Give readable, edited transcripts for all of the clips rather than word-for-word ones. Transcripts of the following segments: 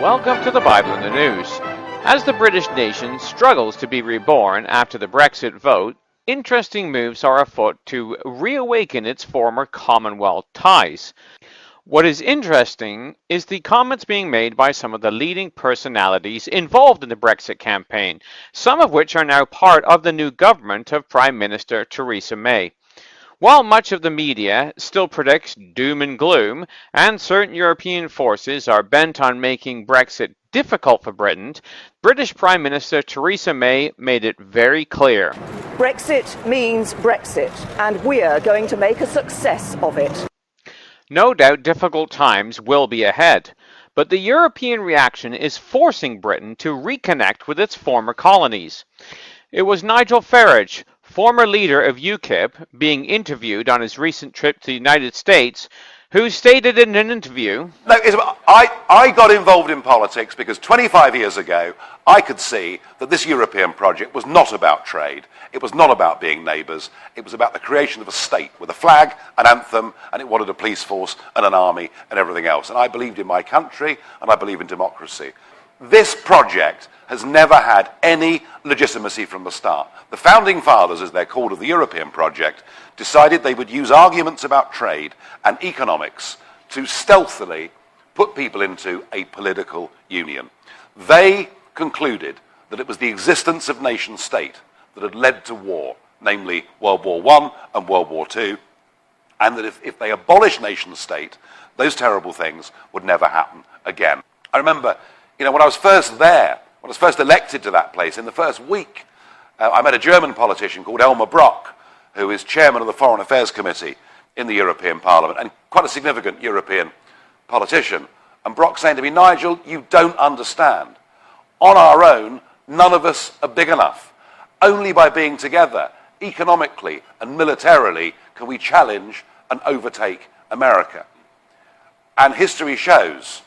Welcome to the Bible in the News. As the British nation struggles to be reborn after the Brexit vote, interesting moves are afoot to reawaken its former commonwealth ties. What is interesting is the comments being made by some of the leading personalities involved in the Brexit campaign, some of which are now part of the new government of Prime Minister Teresa May. While much of the media still predicts doom and gloom, and certain European forces are bent on making Brexit difficult for Britain, British Prime Minister Teresa May made it very clear. Brexit means Brexit, and we're going to make a success of it. No doubt difficult times will be ahead, but the European reaction is forcing Britain to reconnect with its former colonies. It was Nigel Farage, former leader of UKIP, being interviewed on his recent trip to the United States, who stated in an interview, No, I got involved in politics because 25 years ago I could see that this European project was not about trade, it was not about being neighbours, it was about the creation of a state with a flag, an anthem, and it wanted a police force and an army and everything else. And I believed in my country and I believe in democracy. This project has never had any legitimacy from the start. The founding fathers, as they're called, of the European project, decided they would use arguments about trade and economics to stealthily put people into a political union. They concluded that it was the existence of nation state that had led to war, namely World War I and World War II, and that if they abolished nation state, those terrible things would never happen again. I remember, when I was first there, when I was first elected to that place, in the first week, I met a German politician called Elmar Brok, who is chairman of the Foreign Affairs Committee in the European Parliament, and quite a significant European politician. And Brok saying to me, Nigel, you don't understand. On our own, none of us are big enough. Only by being together, economically and militarily, can we challenge and overtake America. And history shows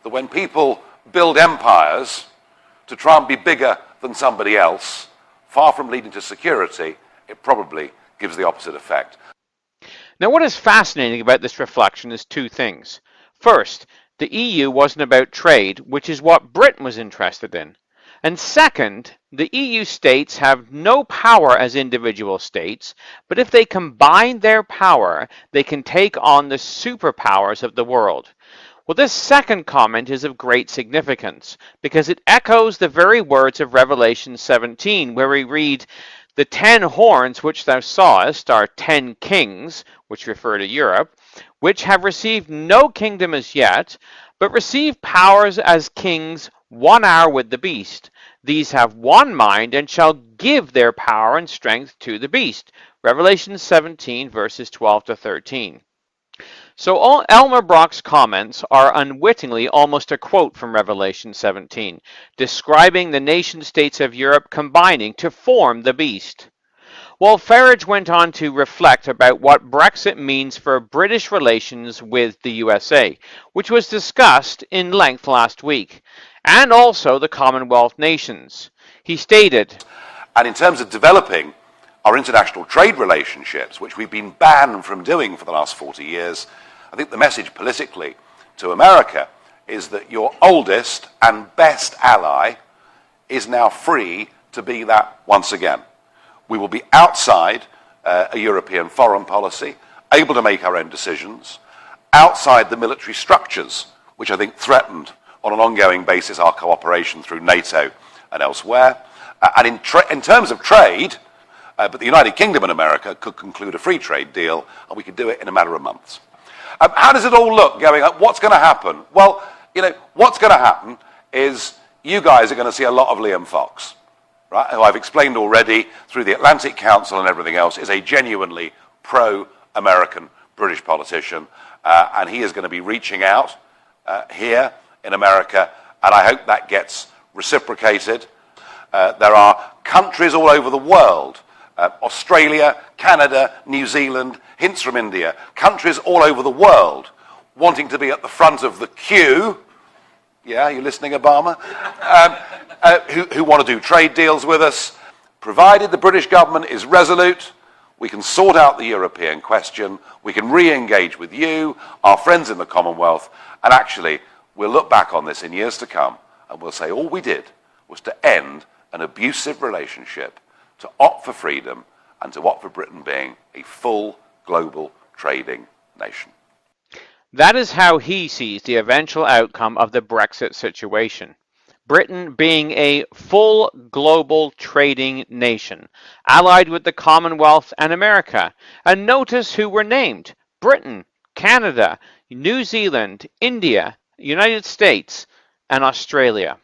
that when people build empires to try and be bigger than somebody else, far from leading to security, it probably gives the opposite effect. Now, what is fascinating about this reflection is two things. First, the EU wasn't about trade, which is what Britain was interested in. And second, the EU states have no power as individual states, but if they combine their power, they can take on the superpowers of the world. Well, this second comment is of great significance because it echoes the very words of Revelation 17, where we read, "The 10 horns which thou sawest are 10 kings," which refer to Europe, "which have received no kingdom as yet, but receive powers as kings 1 hour with the beast. These have one mind and shall give their power and strength to the beast." Revelation 17, verses 12 to 13. So Elmar Brok's comments are unwittingly almost a quote from Revelation 17, describing the nation-states of Europe combining to form the beast. Well, Farage went on to reflect about what Brexit means for British relations with the USA, which was discussed in length last week, and also the Commonwealth nations. He stated, And in terms of developing our international trade relationships, which we've been banned from doing for the last 40 years, I think the message politically to America is that your oldest and best ally is now free to be that once again. We will be outside a European foreign policy, able to make our own decisions, outside the military structures, which I think threatened on an ongoing basis our cooperation through NATO and elsewhere. And in terms of trade, but the United Kingdom and America could conclude a free trade deal, and we could do it in a matter of months. How does it all look going up? What's going to happen? Well, what's going to happen is you guys are going to see a lot of Liam Fox, right, who I've explained already through the Atlantic Council and everything else, is a genuinely pro-American British politician, and he is going to be reaching out here in America, and I hope that gets reciprocated. There are countries all over the world, Australia, Canada, New Zealand, hints from India, countries all over the world wanting to be at the front of the queue. Yeah, you listening, Obama? Who want to do trade deals with us. Provided the British government is resolute, we can sort out the European question, we can re-engage with you, our friends in the Commonwealth, and actually we'll look back on this in years to come and we'll say all we did was to end an abusive relationship, to opt for freedom, and to opt for Britain being a full global trading nation. That is how he sees the eventual outcome of the Brexit situation. Britain being a full global trading nation, allied with the Commonwealth and America. And notice who were named: Britain, Canada, New Zealand, India, United States, and Australia.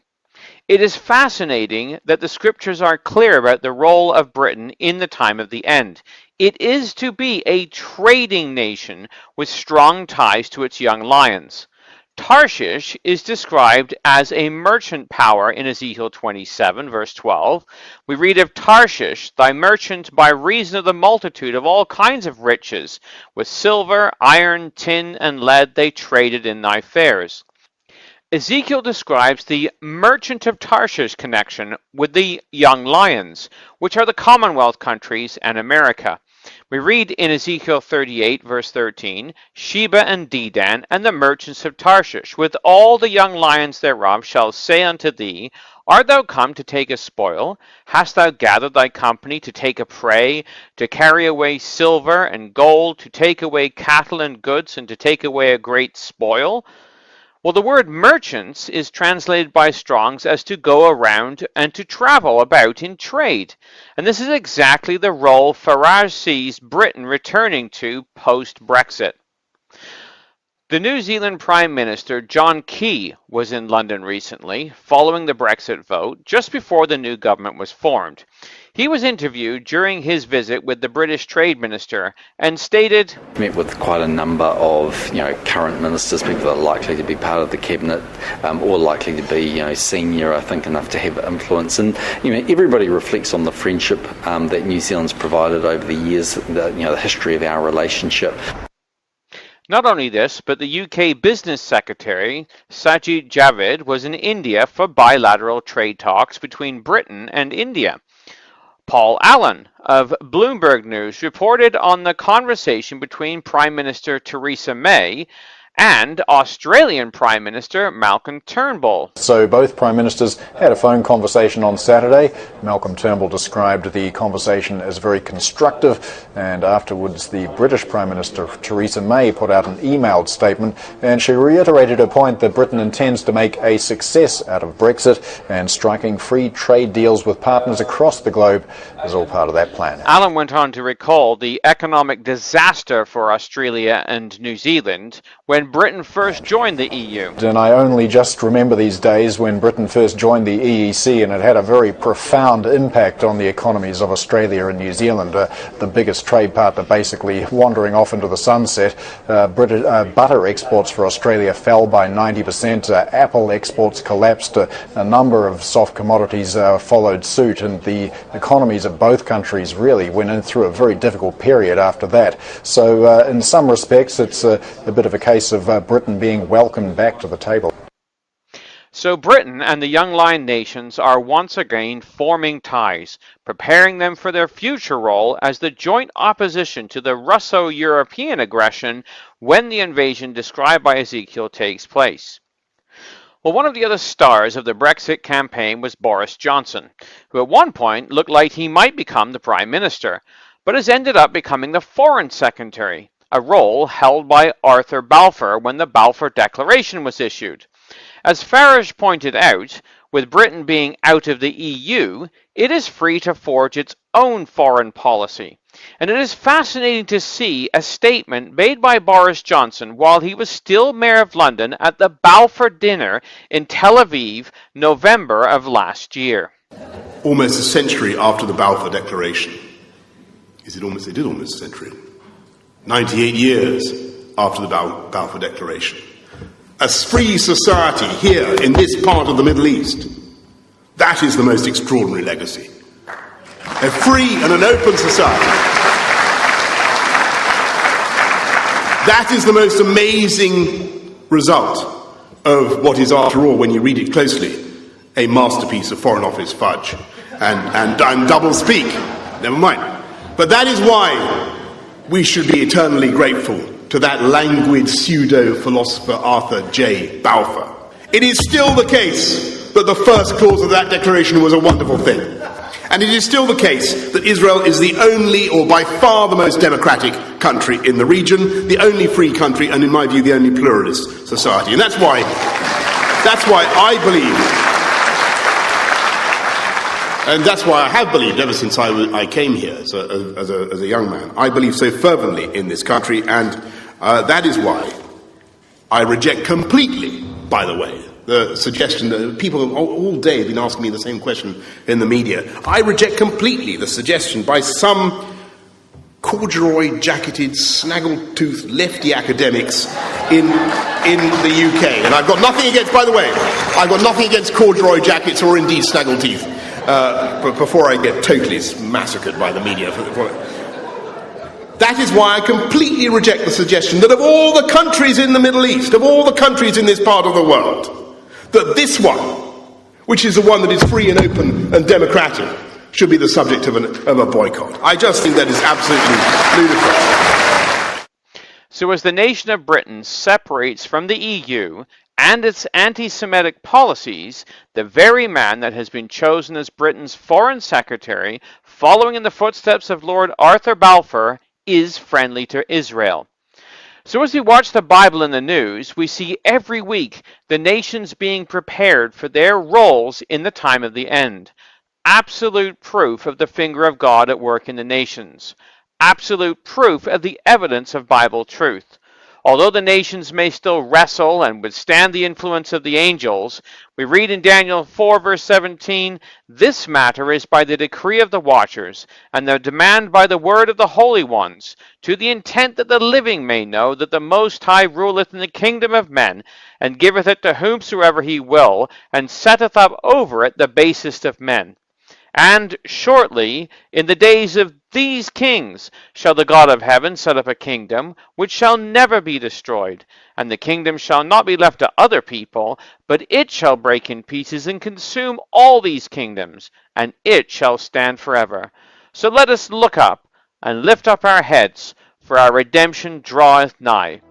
It is fascinating that the scriptures are clear about the role of Britain in the time of the end. It is to be a trading nation with strong ties to its young lions. Tarshish is described as a merchant power in Ezekiel 27, verse 12. We read of Tarshish, thy merchant, by reason of the multitude of all kinds of riches. With silver, iron, tin, and lead they traded in thy fairs. Ezekiel describes the merchant of Tarshish connection with the young lions, which are the Commonwealth countries and America. We read in Ezekiel 38, verse 13, Sheba and Dedan and the merchants of Tarshish, with all the young lions thereof, shall say unto thee, Art thou come to take a spoil? Hast thou gathered thy company to take a prey, to carry away silver and gold, to take away cattle and goods, and to take away a great spoil? Well, the word merchants is translated by Strong's as to go around and to travel about in trade. And this is exactly the role Farage sees Britain returning to post-Brexit. The New Zealand Prime Minister, John Key, was in London recently, following the Brexit vote, just before the new government was formed. He was interviewed during his visit with the British Trade Minister and stated, Met with quite a number of current ministers, people that are likely to be part of the cabinet or likely to be senior, I think, enough to have influence. And everybody reflects on the friendship that New Zealand's provided over the years, the history of our relationship. Not only this, but the UK Business Secretary, Sajid Javid, was in India for bilateral trade talks between Britain and India. Paul Allen of Bloomberg News reported on the conversation between Prime Minister Teresa May and Australian Prime Minister Malcolm Turnbull. So both Prime Ministers had a phone conversation on Saturday. Malcolm Turnbull described the conversation as very constructive, and afterwards the British Prime Minister Teresa May put out an emailed statement, and she reiterated her point that Britain intends to make a success out of Brexit, and striking free trade deals with partners across the globe is all part of that plan. Allen went on to recall the economic disaster for Australia and New Zealand when Britain first joined the EU. And I only just remember these days when Britain first joined the EEC, and it had a very profound impact on the economies of Australia and New Zealand. The biggest trade partner basically wandering off into the sunset. Butter exports for Australia fell by 90%. Apple exports collapsed. A number of soft commodities followed suit, and the economies of both countries really went in through a very difficult period after that. So in some respects it's a bit of a case of Britain being welcomed back to the table. So Britain and the Young Lion nations are once again forming ties, preparing them for their future role as the joint opposition to the Russo-European aggression when the invasion described by Ezekiel takes place. Well, one of the other stars of the Brexit campaign was Boris Johnson, who at one point looked like he might become the Prime Minister, but has ended up becoming the Foreign Secretary, a role held by Arthur Balfour when the Balfour Declaration was issued. As Farage pointed out, with Britain being out of the EU, it is free to forge its own foreign policy. And it is fascinating to see a statement made by Boris Johnson while he was still Mayor of London at the Balfour dinner in Tel Aviv, November of last year. Almost a century after the Balfour Declaration. It did almost a century. 98 years after the Balfour Declaration. A free society here in this part of the Middle East. That is the most extraordinary legacy. A free and an open society. That is the most amazing result of what is, after all, when you read it closely, a masterpiece of Foreign Office fudge and double speak. Never mind. But that is why we should be eternally grateful to that languid pseudo-philosopher Arthur J. Balfour. it is still the case that the first clause of that declaration was a wonderful thing. And it is still the case that Israel is the only, or by far the most democratic country in the region, the only free country, and in my view, the only pluralist society. And that's why I believe, and that's why I have believed ever since I came here as a young man. I believe so fervently in this country, and that is why I reject completely, by the way, the suggestion that people all day have been asking me the same question in the media. I reject completely the suggestion by some corduroy-jacketed, snaggle-toothed lefty academics in the UK. And I've got nothing against, by the way, I've got nothing against corduroy jackets or indeed snaggle-teeth, before I get totally massacred by the media. That is why I completely reject the suggestion that of all the countries in the Middle East, of all the countries in this part of the world, that this one, which is the one that is free and open and democratic, should be the subject of a boycott. I just think that is absolutely ludicrous. So as the nation of Britain separates from the EU and its anti-Semitic policies, the very man that has been chosen as Britain's Foreign Secretary, following in the footsteps of Lord Arthur Balfour, is friendly to Israel. So as we watch the Bible in the news, we see every week the nations being prepared for their roles in the time of the end. Absolute proof of the finger of God at work in the nations. Absolute proof of the evidence of Bible truth. Although the nations may still wrestle and withstand the influence of the angels, we read in Daniel 4 verse 17, "This matter is by the decree of the watchers, and the demand by the word of the holy ones, to the intent that the living may know that the Most High ruleth in the kingdom of men, and giveth it to whomsoever he will, and setteth up over it the basest of men. And shortly, in the days of these kings, shall the God of heaven set up a kingdom which shall never be destroyed. And the kingdom shall not be left to other people, but it shall break in pieces and consume all these kingdoms, and it shall stand forever. So let us look up and lift up our heads, for our redemption draweth nigh."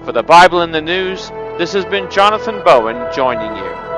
For the Bible in the News, this has been Jonathan Bowen joining you.